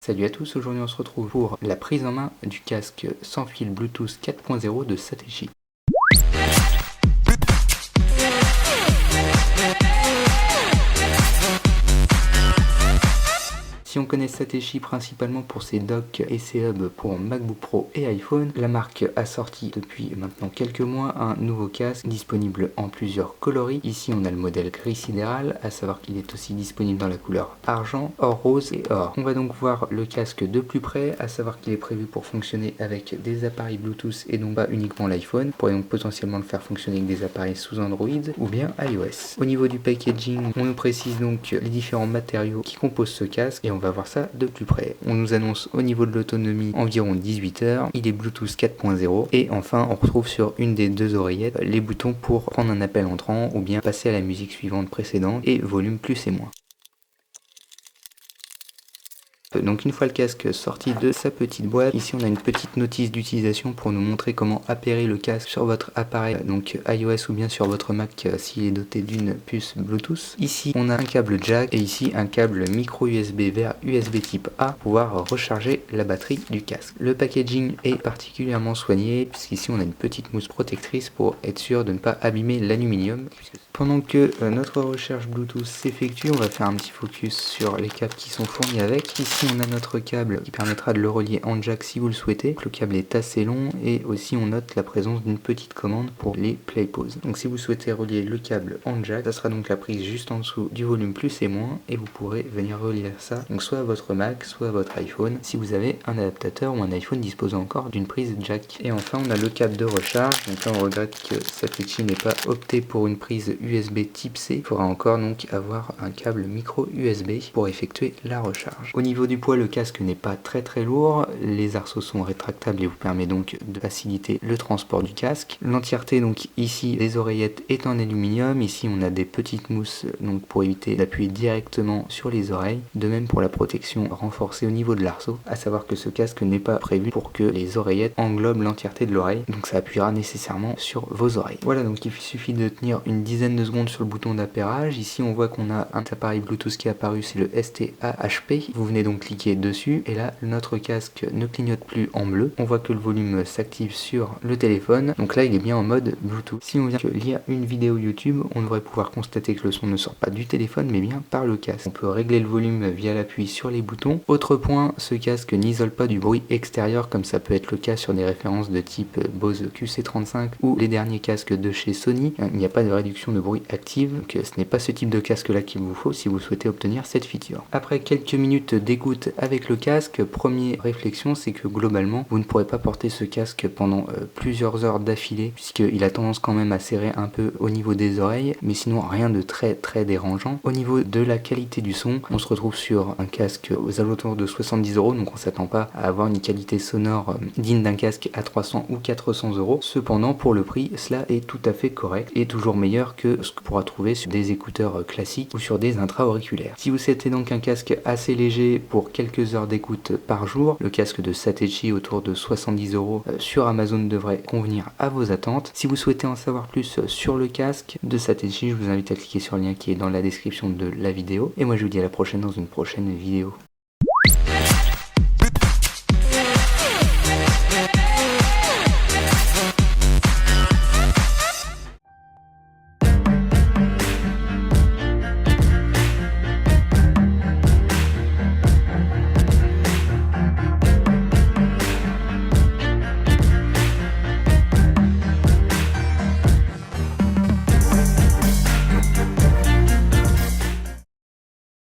Salut à tous, aujourd'hui on se retrouve pour la prise en main du casque sans fil Bluetooth 4.0 de Satechi. Si on connaît Satechi principalement pour ses docks et ses hubs pour MacBook Pro et iPhone, la marque a sorti depuis maintenant quelques mois un nouveau casque disponible en plusieurs coloris. Ici on a le modèle gris sidéral, à savoir qu'il est aussi disponible dans la couleur argent, or rose et or. On va donc voir le casque de plus près, à savoir qu'il est prévu pour fonctionner avec des appareils Bluetooth et non pas uniquement l'iPhone. On pourrait donc potentiellement le faire fonctionner avec des appareils sous Android ou bien iOS. Au niveau du packaging, on nous précise donc les différents matériaux qui composent ce casque et on va voir ça de plus près. On nous annonce au niveau de l'autonomie environ 18 heures, il est Bluetooth 4.0 et enfin on retrouve sur une des deux oreillettes les boutons pour prendre un appel entrant ou bien passer à la musique suivante précédente et volume plus et moins. Donc une fois le casque sorti de sa petite boîte, ici on a une petite notice d'utilisation pour nous montrer comment appairer le casque sur votre appareil, donc iOS ou bien sur votre Mac s'il est doté d'une puce Bluetooth. Ici on a un câble jack et ici un câble micro USB vers USB type A pour pouvoir recharger la batterie du casque. Le packaging est particulièrement soigné puisqu'ici on a une petite mousse protectrice pour être sûr de ne pas abîmer l'aluminium. Pendant que notre recherche Bluetooth s'effectue, on va faire un petit focus sur les câbles qui sont fournis avec. Ici on a notre câble qui permettra de le relier en jack si vous le souhaitez. Le câble est assez long et aussi on note la présence d'une petite commande pour les play pause. Donc si vous souhaitez relier le câble en jack, ça sera donc la prise juste en dessous du volume plus et moins et vous pourrez venir relier ça donc soit à votre Mac, soit à votre iPhone si vous avez un adaptateur ou un iPhone disposant encore d'une prise jack. Et enfin on a le câble de recharge. Donc là on regrette que Satechi n'ait pas opté pour une prise USB type C. Il faudra encore donc avoir un câble micro USB pour effectuer la recharge. Au niveau du poids, le casque n'est pas très lourd, les arceaux sont rétractables et vous permet donc de faciliter le transport du casque. L'entièreté donc ici des oreillettes est en aluminium, ici on a des petites mousses donc pour éviter d'appuyer directement sur les oreilles, de même pour la protection renforcée au niveau de l'arceau, à savoir que ce casque n'est pas prévu pour que les oreillettes englobent l'entièreté de l'oreille, donc ça appuiera nécessairement sur vos oreilles. Voilà, donc il suffit de tenir une dizaine de secondes sur le bouton d'appairage. Ici on voit qu'on a un appareil Bluetooth qui est apparu, c'est le ST-AHP. Vous venez donc cliquer dessus et là notre casque ne clignote plus en bleu. On voit que le volume s'active sur le téléphone, donc là il est bien en mode Bluetooth. Si on vient de lire une vidéo YouTube, on devrait pouvoir constater que le son ne sort pas du téléphone mais bien par le casque. On peut régler le volume via l'appui sur les boutons. Autre point, ce casque n'isole pas du bruit extérieur comme ça peut être le cas sur des références de type Bose QC35 ou les derniers casques de chez Sony. Il n'y a pas de réduction de bruit active, donc ce n'est pas ce type de casque là qu'il vous faut si vous souhaitez obtenir cette feature. Après quelques minutes d'écoute avec le casque, première réflexion, c'est que globalement vous ne pourrez pas porter ce casque pendant plusieurs heures d'affilée puisqu'il a tendance quand même à serrer un peu au niveau des oreilles, mais sinon rien de très dérangeant. Au niveau de la qualité du son, on se retrouve sur un casque aux alentours de 70 €, donc on s'attend pas à avoir une qualité sonore digne d'un casque à 300 ou 400 €. Cependant pour le prix, cela est tout à fait correct et toujours meilleur que ce qu'on pourra trouver sur des écouteurs classiques ou sur des intra-auriculaires. Si vous souhaitez donc un casque assez léger pour quelques heures d'écoute par jour, le casque de Satechi autour de 70 € sur Amazon devrait convenir à vos attentes. Si vous souhaitez en savoir plus sur le casque de Satechi, je vous invite à cliquer sur le lien qui est dans la description de la vidéo. Et moi je vous dis à la prochaine dans une prochaine vidéo.